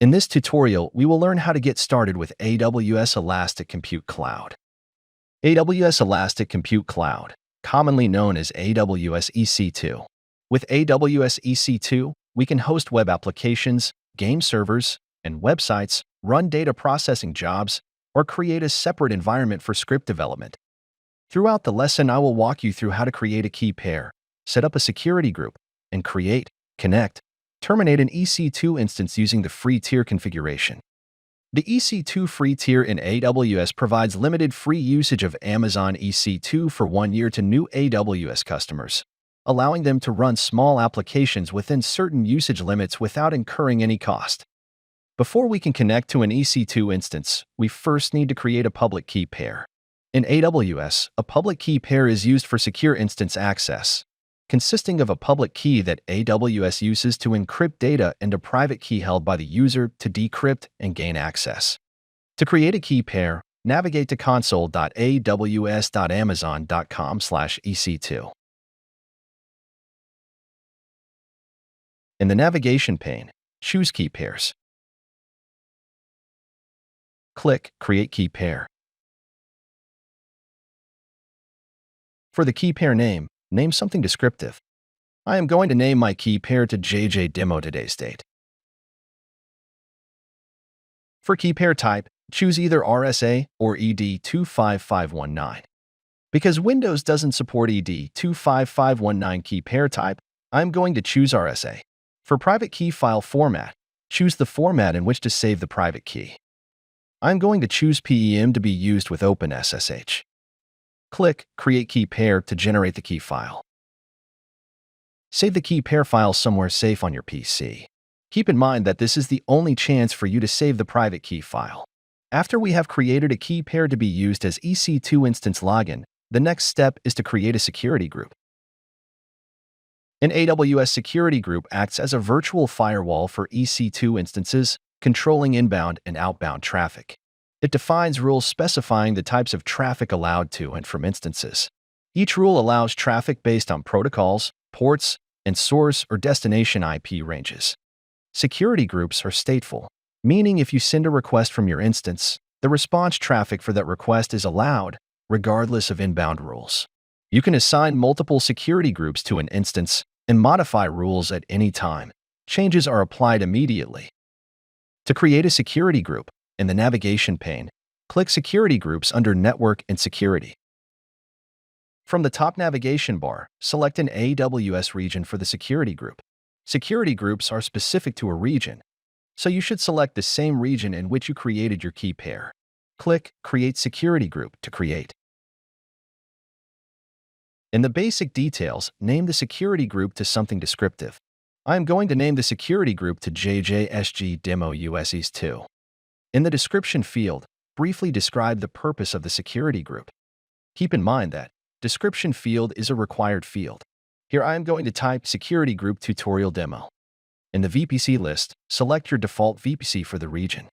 In this tutorial, we will learn how to get started with AWS Elastic Compute Cloud. AWS Elastic Compute Cloud, commonly known as AWS EC2. With AWS EC2, we can host web applications, game servers, and websites, run data processing jobs, or create a separate environment for script development. Throughout the lesson, I will walk you through how to create a key pair, set up a security group, and create, connect, terminate an EC2 instance using the free tier configuration. The EC2 free tier in AWS provides limited free usage of Amazon EC2 for 1 year to new AWS customers, allowing them to run small applications within certain usage limits without incurring any cost. Before we can connect to an EC2 instance, we first need to create a public key pair. In AWS, a public key pair is used for secure instance access, consisting of a public key that AWS uses to encrypt data and a private key held by the user to decrypt and gain access. To create a key pair, navigate to console.aws.amazon.com/ec2. In the navigation pane, choose Key Pairs. Click Create Key Pair. For the key pair name something descriptive. I am going to name my key pair to JJ Demo today's date. For key pair type, choose either RSA or ED25519. Because Windows doesn't support ED25519 key pair type, I'm going to choose RSA. For private key file format, choose the format in which to save the private key. I'm going to choose PEM to be used with OpenSSH. Click Create Key Pair to generate the key file. Save the key pair file somewhere safe on your PC. Keep in mind that this is the only chance for you to save the private key file. After we have created a key pair to be used as EC2 instance login, the next step is to create a security group. An AWS security group acts as a virtual firewall for EC2 instances, controlling inbound and outbound traffic. It defines rules specifying the types of traffic allowed to and from instances. Each rule allows traffic based on protocols, ports, and source or destination IP ranges. Security groups are stateful, meaning if you send a request from your instance, the response traffic for that request is allowed, regardless of inbound rules. You can assign multiple security groups to an instance and modify rules at any time. Changes are applied immediately. To create a security group, in the navigation pane, click Security Groups under Network and Security. From the top navigation bar, select an AWS region for the security group. Security groups are specific to a region, so you should select the same region in which you created your key pair. Click Create Security Group to create. In the basic details, name the security group to something descriptive. I am going to name the security group to JJSG Demo USEs 2. In the description field, briefly describe the purpose of the security group. Keep in mind that description field is a required field. Here I am going to type Security Group Tutorial Demo. In the VPC list, select your default VPC for the region.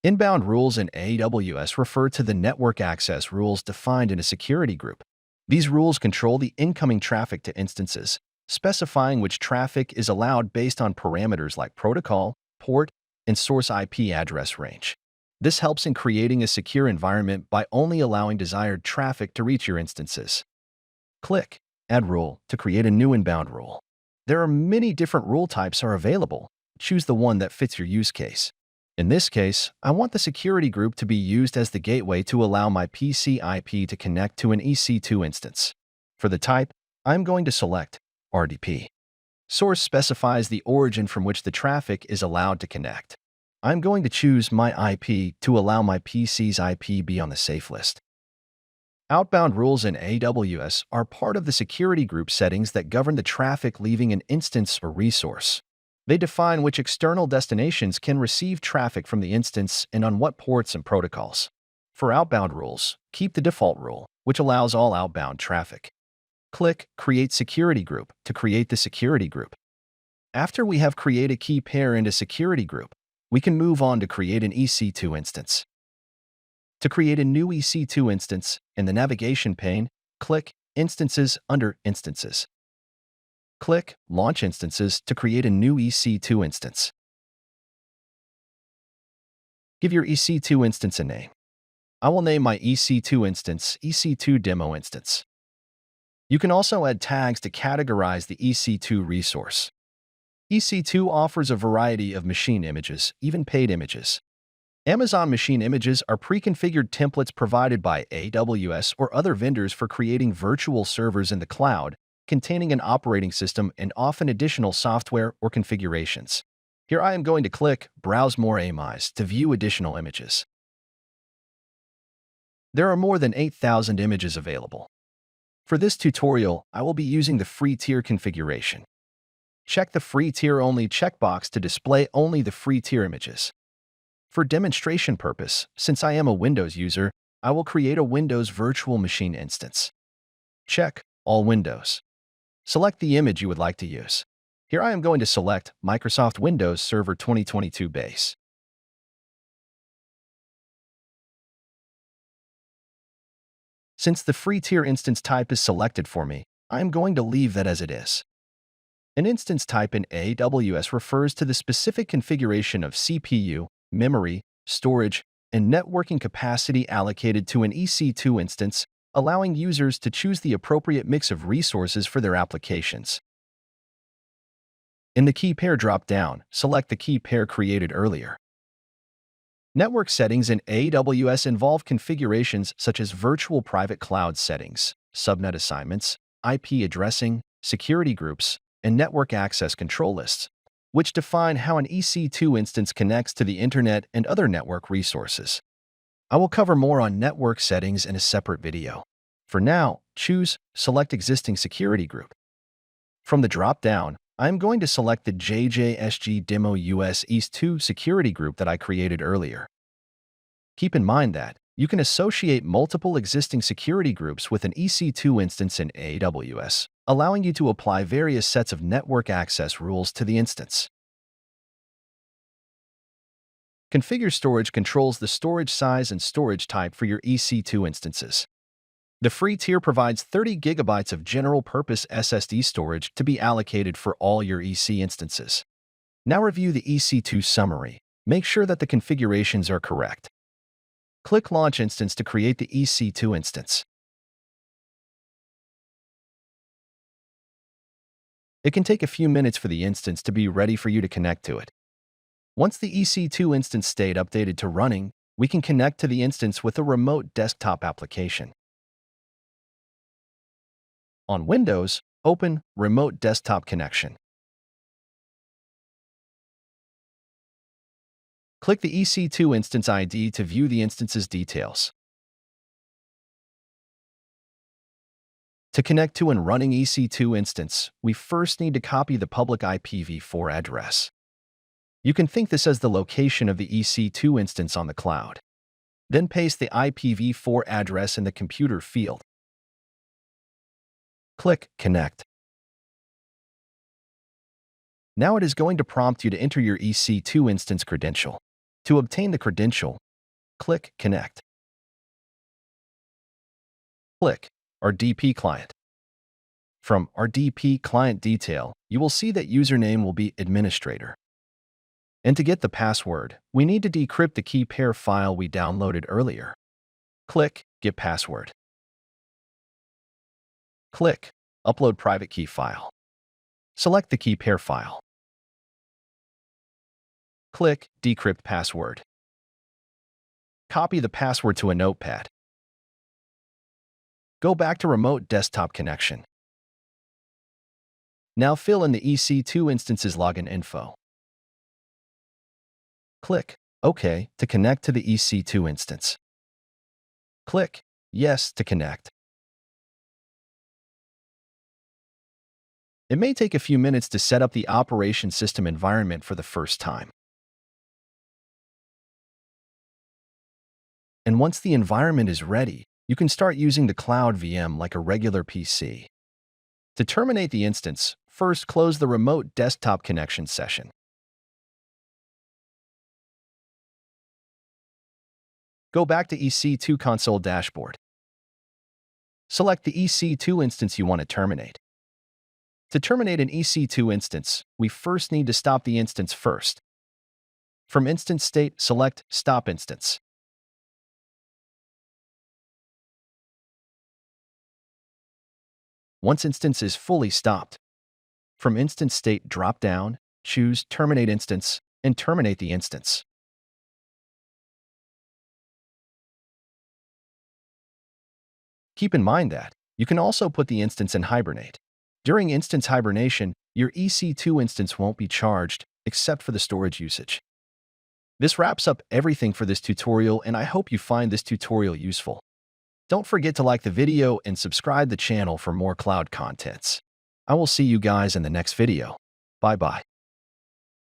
Inbound rules in AWS refer to the network access rules defined in a security group. These rules control the incoming traffic to instances, specifying which traffic is allowed based on parameters like protocol, port, and source IP address range. This helps in creating a secure environment by only allowing desired traffic to reach your instances. Click Add Rule to create a new inbound rule. There are many different rule types are available. Choose the one that fits your use case. In this case, I want the security group to be used as the gateway to allow my PC IP to connect to an EC2 instance. For the type, I'm going to select RDP. Source specifies the origin from which the traffic is allowed to connect. I'm going to choose my IP to allow my PC's IP be on the safe list. Outbound rules in AWS are part of the security group settings that govern the traffic leaving an instance or resource. They define which external destinations can receive traffic from the instance and on what ports and protocols. For outbound rules, keep the default rule, which allows all outbound traffic. Click Create Security Group to create the security group. After we have created a key pair in a security group, we can move on to create an EC2 instance. To create a new EC2 instance, in the navigation pane, click Instances under Instances. Click Launch Instances to create a new EC2 instance. Give your EC2 instance a name. I will name my EC2 instance EC2 Demo Instance. You can also add tags to categorize the EC2 resource. EC2 offers a variety of machine images, even paid images. Amazon machine images are pre-configured templates provided by AWS or other vendors for creating virtual servers in the cloud, containing an operating system and often additional software or configurations. Here I am going to click Browse More AMIs to view additional images. There are more than 8,000 images available. For this tutorial, I will be using the free tier configuration. Check the free tier only checkbox to display only the free tier images. For demonstration purpose, since I am a Windows user, I will create a Windows virtual machine instance. Check All Windows. Select the image you would like to use. Here I am going to select Microsoft Windows Server 2022 Base. Since the free tier instance type is selected for me, I am going to leave that as it is. An instance type in AWS refers to the specific configuration of CPU, memory, storage, and networking capacity allocated to an EC2 instance, allowing users to choose the appropriate mix of resources for their applications. In the key pair drop-down, select the key pair created earlier. Network settings in AWS involve configurations such as virtual private cloud settings, subnet assignments, IP addressing, security groups, and network access control lists, which define how an EC2 instance connects to the Internet and other network resources. I will cover more on network settings in a separate video. For now, choose Select Existing Security Group. From the drop-down, I am going to select the JJSG Demo US EC2 security group that I created earlier. Keep in mind that you can associate multiple existing security groups with an EC2 instance in AWS, allowing you to apply various sets of network access rules to the instance. Configure Storage controls the storage size and storage type for your EC2 instances. The free tier provides 30 GB of general-purpose SSD storage to be allocated for all your EC instances. Now review the EC2 summary. Make sure that the configurations are correct. Click Launch Instance to create the EC2 instance. It can take a few minutes for the instance to be ready for you to connect to it. Once the EC2 instance stayed updated to running, we can connect to the instance with a remote desktop application. On Windows, open Remote Desktop Connection. Click the EC2 instance ID to view the instance's details. To connect to an running EC2 instance, we first need to copy the public IPv4 address. You can think this as the location of the EC2 instance on the cloud. Then paste the IPv4 address in the computer field. Click Connect. Now it is going to prompt you to enter your EC2 instance credential. To obtain the credential, click Connect. Click RDP Client. From RDP Client Detail, you will see that username will be Administrator. And to get the password, we need to decrypt the key pair file we downloaded earlier. Click Get Password. Click Upload Private Key File. Select the key pair file. Click Decrypt Password. Copy the password to a notepad. Go back to Remote Desktop Connection. Now fill in the EC2 instance's login info. Click OK to connect to the EC2 instance. Click Yes to connect. It may take a few minutes to set up the operation system environment for the first time. And once the environment is ready, you can start using the cloud VM like a regular PC. To terminate the instance, first close the remote desktop connection session. Go back to EC2 console dashboard. Select the EC2 instance you want to terminate. To terminate an EC2 instance, we first need to stop the instance first. From instance state, select Stop Instance. Once instance is fully stopped, from instance state drop-down, choose Terminate Instance and terminate the instance. Keep in mind that you can also put the instance in hibernate. During instance hibernation, your EC2 instance won't be charged except for the storage usage. This wraps up everything for this tutorial, and I hope you find this tutorial useful. Don't forget to like the video and subscribe the channel for more cloud contents. I will see you guys in the next video. Bye-bye.